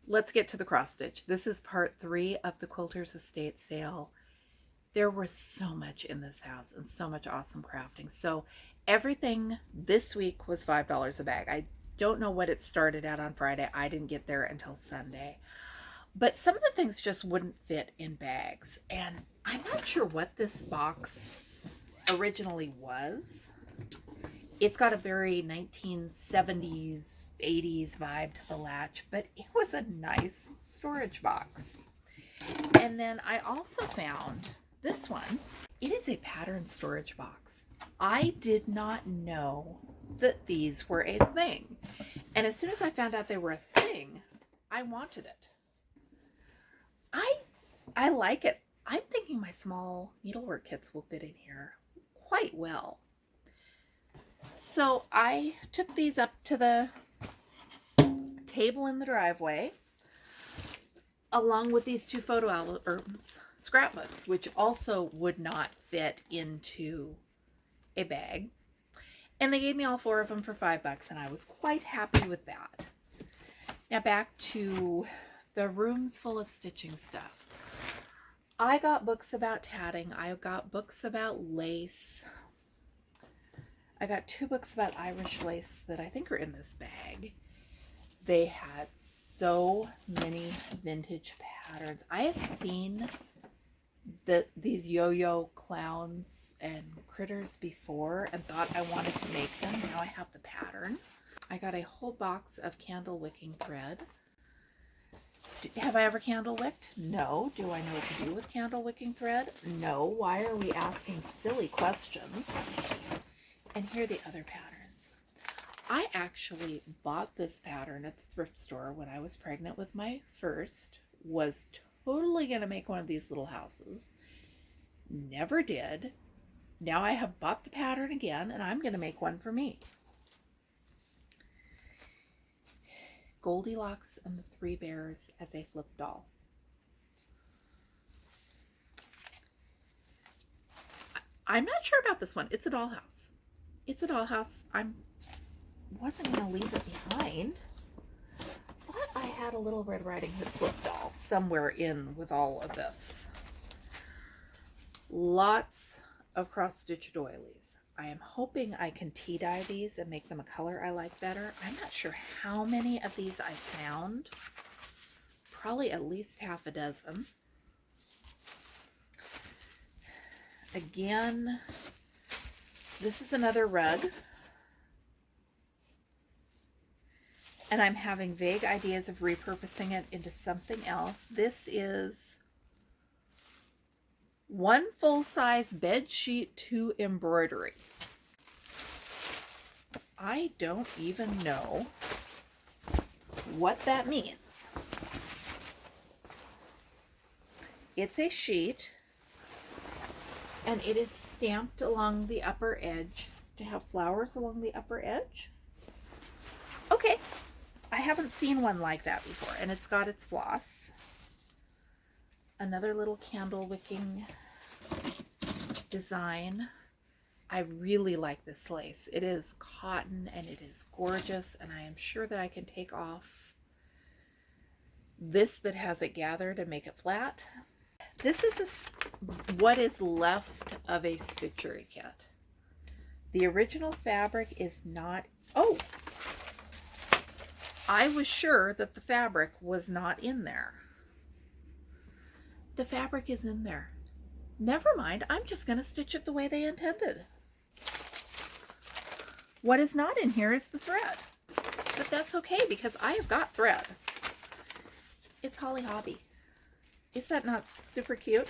let's get to the cross stitch. This is part 3 of the Quilters Estate sale. There was so much in this house and so much awesome crafting. So everything this week was $5 a bag. I don't know what it started at on Friday. I didn't get there until Sunday. But some of the things just wouldn't fit in bags. And I'm not sure what this box originally was. It's got a very 1970s, 80s vibe to the latch, but it was a nice storage box. And then I also found this one. It is a pattern storage box. I did not know that these were a thing. And as soon as I found out they were a thing, I wanted it. I like it. I'm thinking my small needlework kits will fit in here quite well. So I took these up to the table in the driveway, along with these 2 photo albums, scrapbooks, which also would not fit into a bag. And they gave me all 4 of them for $5, and I was quite happy with that. Now back to the rooms full of stitching stuff. I got books about tatting. I got books about lace. I got 2 books about Irish lace that I think are in this bag. They had so many vintage patterns. I have seen these yo-yo clowns and critters before and thought I wanted to make them. Now I have the pattern. I got a whole box of candle wicking thread. Have I ever candle wicked? No. Do I know what to do with candle wicking thread? No. Why are we asking silly questions? And here are the other patterns. I actually bought this pattern at the thrift store when I was pregnant with my first. Was totally going to make one of these little houses. Never did. Now I have bought the pattern again, and I'm going to make one for me. Goldilocks and the 3 Bears as a flip doll. I'm not sure about this one. It's a dollhouse. It's a dollhouse. Wasn't going to leave it behind. Thought I had a Little Red Riding Hood flip doll somewhere in with all of this. Lots of cross-stitch doilies. I am hoping I can tea dye these and make them a color I like better. I'm not sure how many of these I found. Probably at least half a dozen. Again, this is another rug. And I'm having vague ideas of repurposing it into something else. This is 1 full-size bed sheet to embroidery. I don't even know what that means. It's a sheet, and it is stamped along the upper edge to have flowers along the upper edge. Okay, I haven't seen one like that before, and it's got its floss. Another little candle wicking design. I really like this lace. It is cotton and it is gorgeous, and I am sure that I can take off this that has it gathered and make it flat. This is what is left of a stitchery kit. The original fabric is not... Oh! I was sure that the fabric was not in there. The fabric is in there. Never mind, I'm just going to stitch it the way they intended. What is not in here is the thread. But that's okay because I have got thread. It's Holly Hobby. Is that not super cute?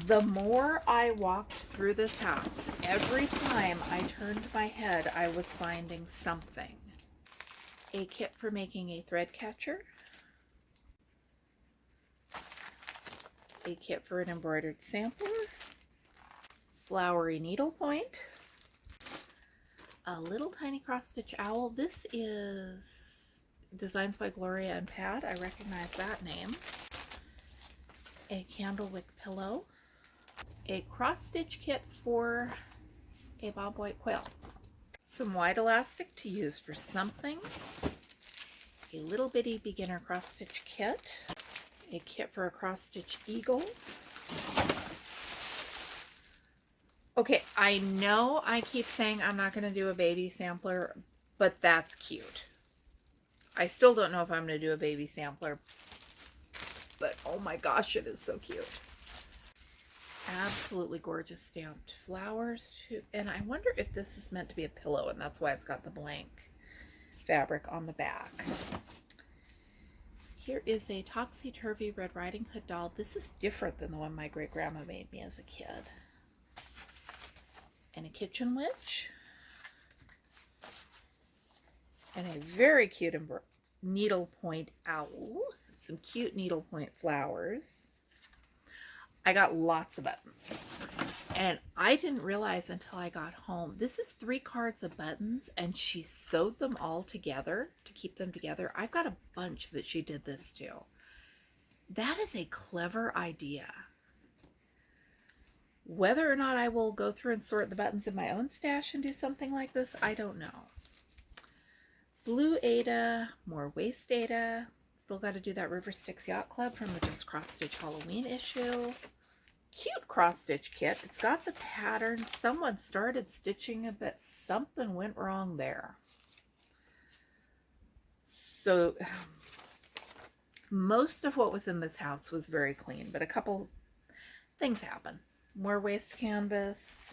The more I walked through this house, every time I turned my head, I was finding something. A kit for making a thread catcher. A kit for an embroidered sampler. Flowery needlepoint. A little tiny cross-stitch owl. This is Designs by Gloria and Pat. I recognize that name. A candle wick pillow. A cross-stitch kit for a bob white quilt. some white elastic to use for something, a little bitty beginner cross stitch kit, a kit for a cross stitch eagle. Okay, I know I keep saying I'm not going to do a baby sampler, but that's cute. I still don't know if I'm going to do a baby sampler, but oh my gosh, it is so cute. Absolutely gorgeous stamped flowers too. And I wonder if this is meant to be a pillow, and that's why it's got the blank fabric on the back. Here is a topsy-turvy Red Riding Hood doll. This is different than the one my great-grandma made me as a kid. And a kitchen witch. And a very cute needlepoint owl. Some cute needlepoint flowers. I got lots of buttons. And I didn't realize until I got home. This is 3 cards of buttons, and she sewed them all together to keep them together. I've got a bunch that she did this to. That is a clever idea. Whether or not I will go through and sort the buttons in my own stash and do something like this, I don't know. Blue Ada, more waist Ada. Still got to do that River Styx Yacht Club from the Just Cross Stitch Halloween issue. Cute cross stitch kit. It's got the pattern. Someone started stitching it, but something went wrong there. So most of what was in this house was very clean, but a couple things happened. More waist canvas.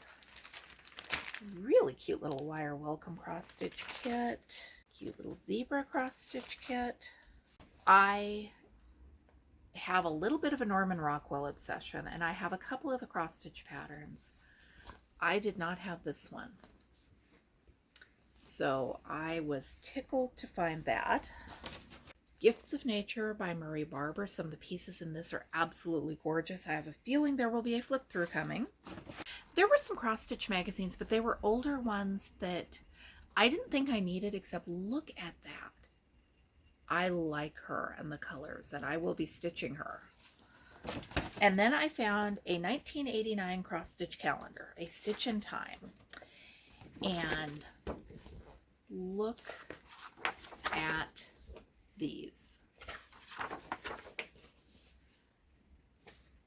Really cute little wire welcome cross stitch kit. Cute little zebra cross stitch kit. I have a little bit of a Norman Rockwell obsession, and I have a couple of the cross stitch patterns. I did not have this one, so I was tickled to find that. Gifts of Nature by Marie Barber. Some of the pieces in this are absolutely gorgeous. I have a feeling there will be a flip through coming. There were some cross stitch magazines, but they were older ones that I didn't think I needed, except look at that. I like her and the colors, and I will be stitching her. And then I found a 1989 cross stitch calendar, a Stitch in Time. And look at these.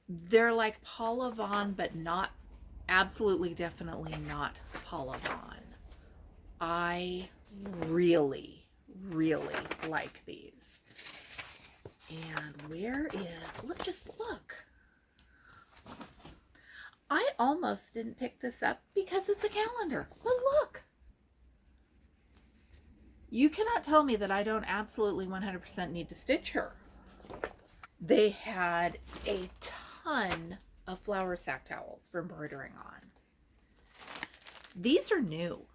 They're like Paula Vaughn, but not, absolutely definitely not Paula Vaughn. I really like these. And where is, let's just look. I almost didn't pick this up because it's a calendar. But look. You cannot tell me that I don't absolutely 100% need to stitch her. They had a ton of flour sack towels for embroidering on. These are new.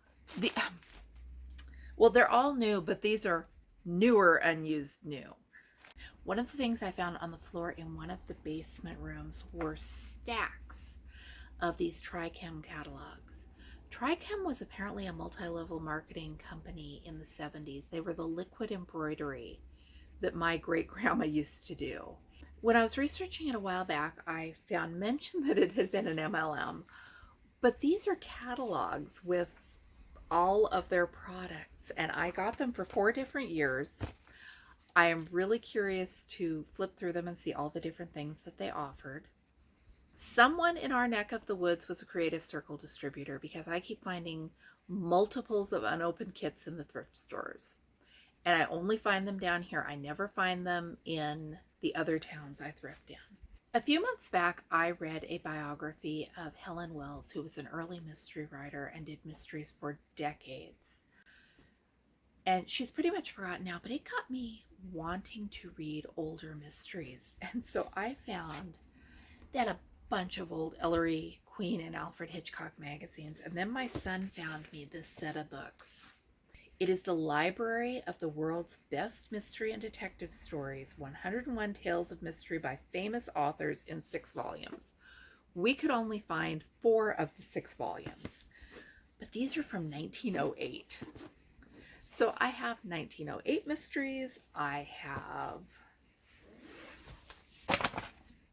Well, they're all new, but these are newer unused new. One of the things I found on the floor in one of the basement rooms were stacks of these Tri-chem catalogs. Tri-chem was apparently a multi-level marketing company in the 70s. They were the liquid embroidery that my great-grandma used to do. When I was researching it a while back, I found mention that it had been an MLM, but these are catalogs with all of their products, and I got them for 4 different years. I am really curious to flip through them and see all the different things that they offered. Someone in our neck of the woods was a Creative Circle distributor, because I keep finding multiples of unopened kits in the thrift stores. And I only find them down here. I never find them in the other towns I thrift in. A few months back, I read a biography of Helen Wells, who was an early mystery writer and did mysteries for decades. And she's pretty much forgotten now, but it got me wanting to read older mysteries. And so I found that a bunch of old Ellery Queen and Alfred Hitchcock magazines, and then my son found me this set of books. It is the Library of the World's Best Mystery and Detective Stories, 101 Tales of Mystery by Famous Authors in 6 volumes. We could only find 4 of the 6 volumes, but these are from 1908. So I have 1908 mysteries, I have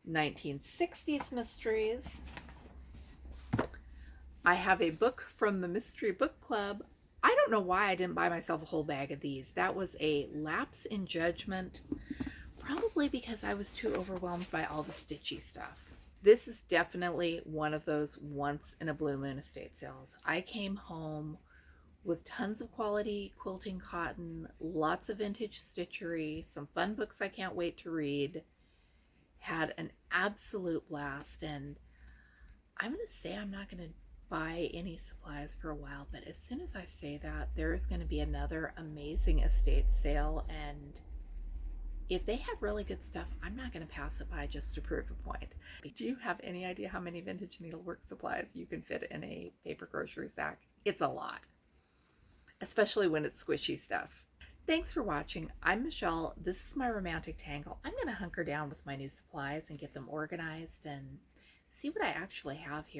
1960s mysteries, I have a book from the Mystery Book Club I don't know why I didn't buy myself a whole bag of these. That was a lapse in judgment, probably because I was too overwhelmed by all the stitchy stuff. This is definitely one of those once in a blue moon estate sales. I came home with tons of quality quilting cotton, lots of vintage stitchery, some fun books I can't wait to read, had an absolute blast, and I'm going to say I'm not going to buy any supplies for a while, but as soon as I say that, there is going to be another amazing estate sale, and if they have really good stuff, I'm not going to pass it by just to prove a point. Do you have any idea how many vintage needlework supplies you can fit in a paper grocery sack? It's a lot, especially when it's squishy stuff. Thanks for watching. I'm Michelle. This is my romantic tangle. I'm going to hunker down with my new supplies and get them organized and see what I actually have here.